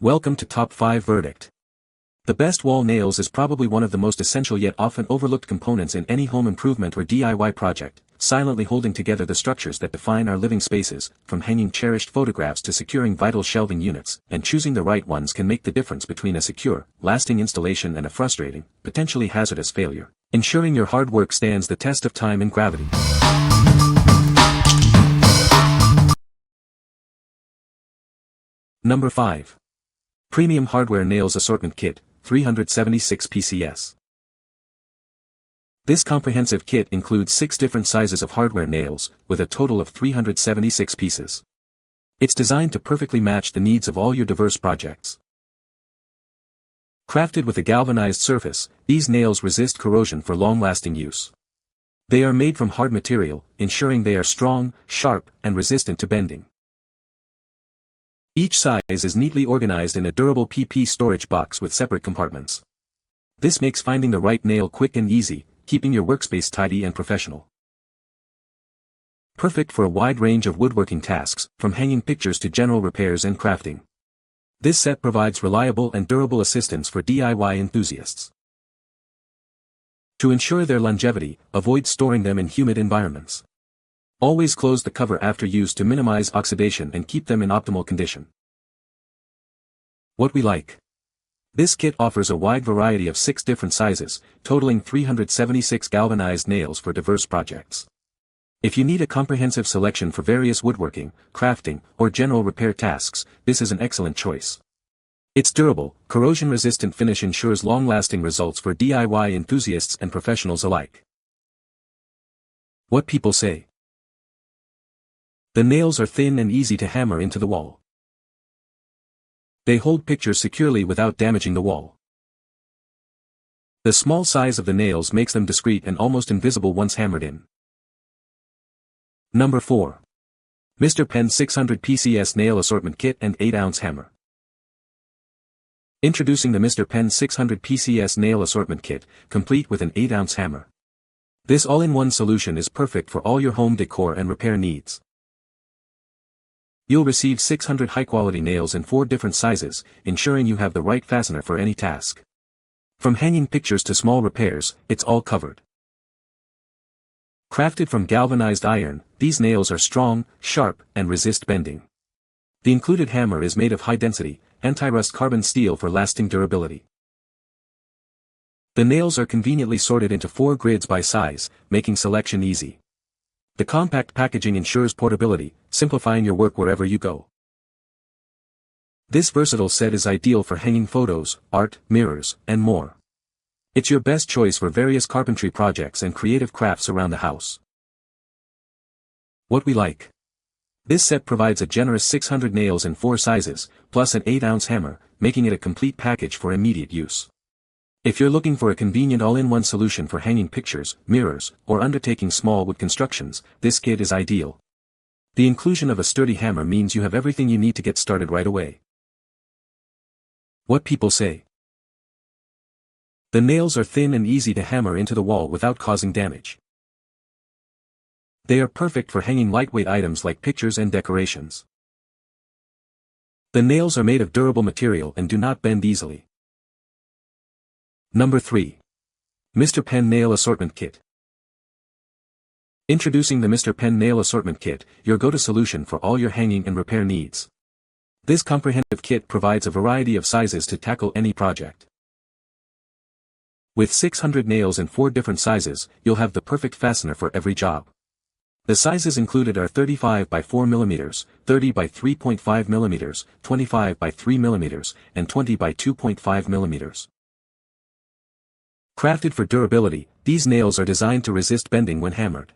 Welcome to Top 5 Verdict. The best wall nails is probably one of the most essential yet often overlooked components in any home improvement or DIY project, silently holding together the structures that define our living spaces, from hanging cherished photographs to securing vital shelving units, and choosing the right ones can make the difference between a secure, lasting installation and a frustrating, potentially hazardous failure, ensuring your hard work stands the test of time and gravity. Number 5. Premium Hardware Nails Assortment Kit, 376 PCS. This comprehensive kit includes 6 different sizes of hardware nails, with a total of 376 pieces. It's designed to perfectly match the needs of all your diverse projects. Crafted with a galvanized surface, these nails resist corrosion for long-lasting use. They are made from hard material, ensuring they are strong, sharp, and resistant to bending. Each size is neatly organized in a durable PP storage box with separate compartments. This makes finding the right nail quick and easy, keeping your workspace tidy and professional. Perfect for a wide range of woodworking tasks, from hanging pictures to general repairs and crafting. This set provides reliable and durable assistance for DIY enthusiasts. To ensure their longevity, avoid storing them in humid environments. Always close the cover after use to minimize oxidation and keep them in optimal condition. What we like. This kit offers a wide variety of 6 different sizes, totaling 376 galvanized nails for diverse projects. If you need a comprehensive selection for various woodworking, crafting, or general repair tasks, this is an excellent choice. Its durable, corrosion-resistant finish ensures long-lasting results for DIY enthusiasts and professionals alike. What people say. The nails are thin and easy to hammer into the wall. They hold pictures securely without damaging the wall. The small size of the nails makes them discreet and almost invisible once hammered in. Number 4. Mr. Penn 600 PCS Nail Assortment Kit and 8-ounce Hammer. Introducing the Mr. Penn 600 PCS Nail Assortment Kit, complete with an 8-ounce hammer. This all-in-one solution is perfect for all your home decor and repair needs. You'll receive 600 high-quality nails in 4 different sizes, ensuring you have the right fastener for any task. From hanging pictures to small repairs, it's all covered. Crafted from galvanized iron, these nails are strong, sharp, and resist bending. The included hammer is made of high-density, anti-rust carbon steel for lasting durability. The nails are conveniently sorted into 4 grids by size, making selection easy. The compact packaging ensures portability, simplifying your work wherever you go. This versatile set is ideal for hanging photos, art, mirrors, and more. It's your best choice for various carpentry projects and creative crafts around the house. What we like. This set provides a generous 600 nails in 4 sizes, plus an 8-ounce hammer, making it a complete package for immediate use. If you're looking for a convenient all-in-one solution for hanging pictures, mirrors, or undertaking small wood constructions, this kit is ideal. The inclusion of a sturdy hammer means you have everything you need to get started right away. What people say. The nails are thin and easy to hammer into the wall without causing damage. They are perfect for hanging lightweight items like pictures and decorations. The nails are made of durable material and do not bend easily. Number 3. Mr. Penn Nail Assortment Kit. Introducing the Mr. Penn Nail Assortment Kit, your go-to solution for all your hanging and repair needs. This comprehensive kit provides a variety of sizes to tackle any project. With 600 nails in 4 different sizes, you'll have the perfect fastener for every job. The sizes included are 35 by 4 mm, 30 by 3.5 mm, 25 by 3 mm, and 20 by 2.5 mm. Crafted for durability, these nails are designed to resist bending when hammered.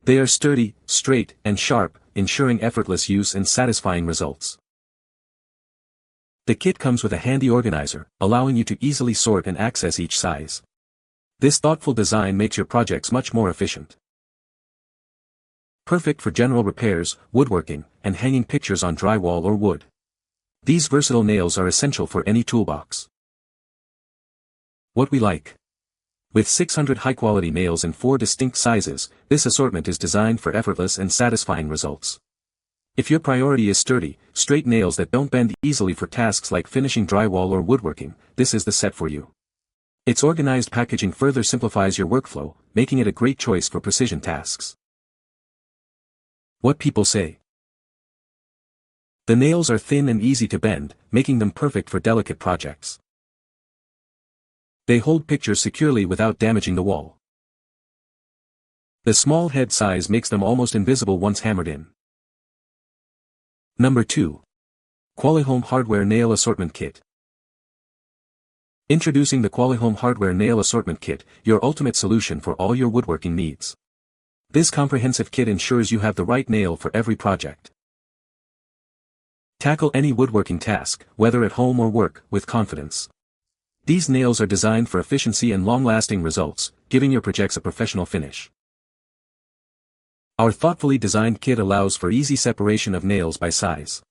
They are sturdy, straight, and sharp, ensuring effortless use and satisfying results. The kit comes with a handy organizer, allowing you to easily sort and access each size. This thoughtful design makes your projects much more efficient. Perfect for general repairs, woodworking, and hanging pictures on drywall or wood. These versatile nails are essential for any toolbox. What we like. With 600 high-quality nails in 4 distinct sizes, this assortment is designed for effortless and satisfying results. If your priority is sturdy, straight nails that don't bend easily for tasks like finishing drywall or woodworking, this is the set for you. Its organized packaging further simplifies your workflow, making it a great choice for precision tasks. What people say. The nails are thin and easy to bend, making them perfect for delicate projects. They hold pictures securely without damaging the wall. The small head size makes them almost invisible once hammered in. Number 2. Qualihome Hardware Nail Assortment Kit. Introducing the Qualihome Hardware Nail Assortment Kit, your ultimate solution for all your woodworking needs. This comprehensive kit ensures you have the right nail for every project. Tackle any woodworking task, whether at home or work, with confidence. These nails are designed for efficiency and long-lasting results, giving your projects a professional finish. Our thoughtfully designed kit allows for easy separation of nails by size.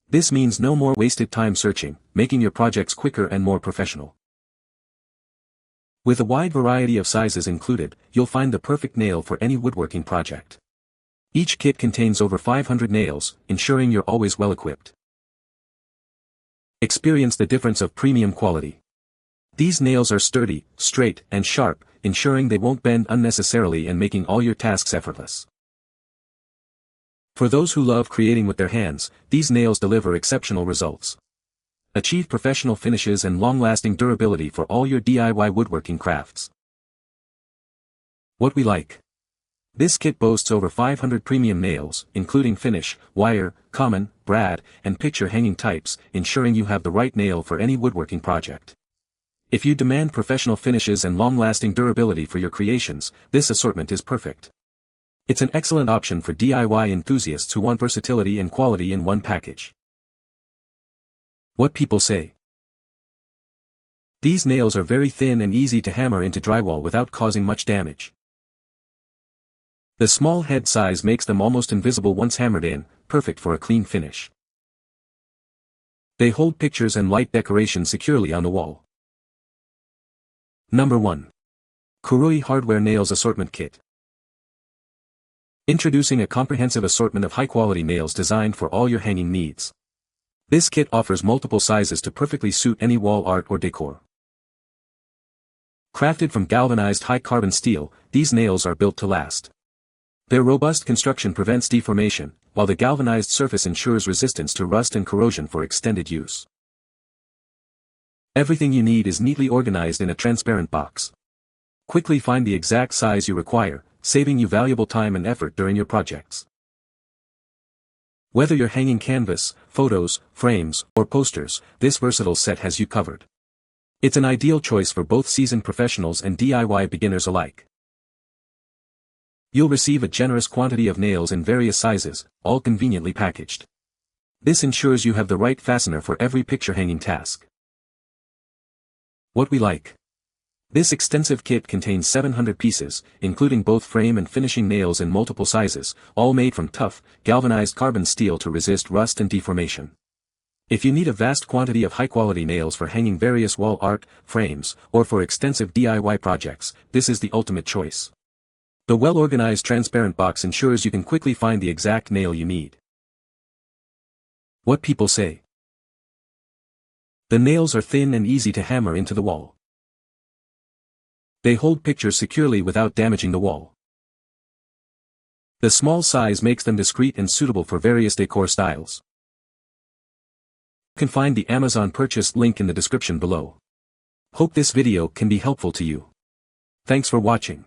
This means no more wasted time searching, making your projects quicker and more professional. With a wide variety of sizes included, you'll find the perfect nail for any woodworking project. Each kit contains over 500 nails, ensuring you're always well equipped. Experience the difference of premium quality. These nails are sturdy, straight, and sharp, ensuring they won't bend unnecessarily and making all your tasks effortless. For those who love creating with their hands, these nails deliver exceptional results. Achieve professional finishes and long-lasting durability for all your DIY woodworking crafts. What we like. This kit boasts over 500 premium nails, including finish, wire, common, brad, and picture hanging types, ensuring you have the right nail for any woodworking project. If you demand professional finishes and long-lasting durability for your creations, this assortment is perfect. It's an excellent option for DIY enthusiasts who want versatility and quality in one package. What people say. These nails are very thin and easy to hammer into drywall without causing much damage. The small head size makes them almost invisible once hammered in, perfect for a clean finish. They hold pictures and light decoration securely on the wall. Number 1. KURUI Hardware Nails Assortment Kit. Introducing a comprehensive assortment of high-quality nails designed for all your hanging needs. This kit offers multiple sizes to perfectly suit any wall art or decor. Crafted from galvanized high-carbon steel, these nails are built to last. Their robust construction prevents deformation, while the galvanized surface ensures resistance to rust and corrosion for extended use. Everything you need is neatly organized in a transparent box. Quickly find the exact size you require, saving you valuable time and effort during your projects. Whether you're hanging canvas, photos, frames, or posters, this versatile set has you covered. It's an ideal choice for both seasoned professionals and DIY beginners alike. You'll receive a generous quantity of nails in various sizes, all conveniently packaged. This ensures you have the right fastener for every picture hanging task. What we like. This extensive kit contains 700 pieces, including both frame and finishing nails in multiple sizes, all made from tough, galvanized carbon steel to resist rust and deformation. If you need a vast quantity of high-quality nails for hanging various wall art, frames, or for extensive DIY projects, this is the ultimate choice. The well-organized transparent box ensures you can quickly find the exact nail you need. What people say. The nails are thin and easy to hammer into the wall. They hold pictures securely without damaging the wall. The small size makes them discreet and suitable for various decor styles. You can find the Amazon purchase link in the description below. Hope this video can be helpful to you. Thanks for watching.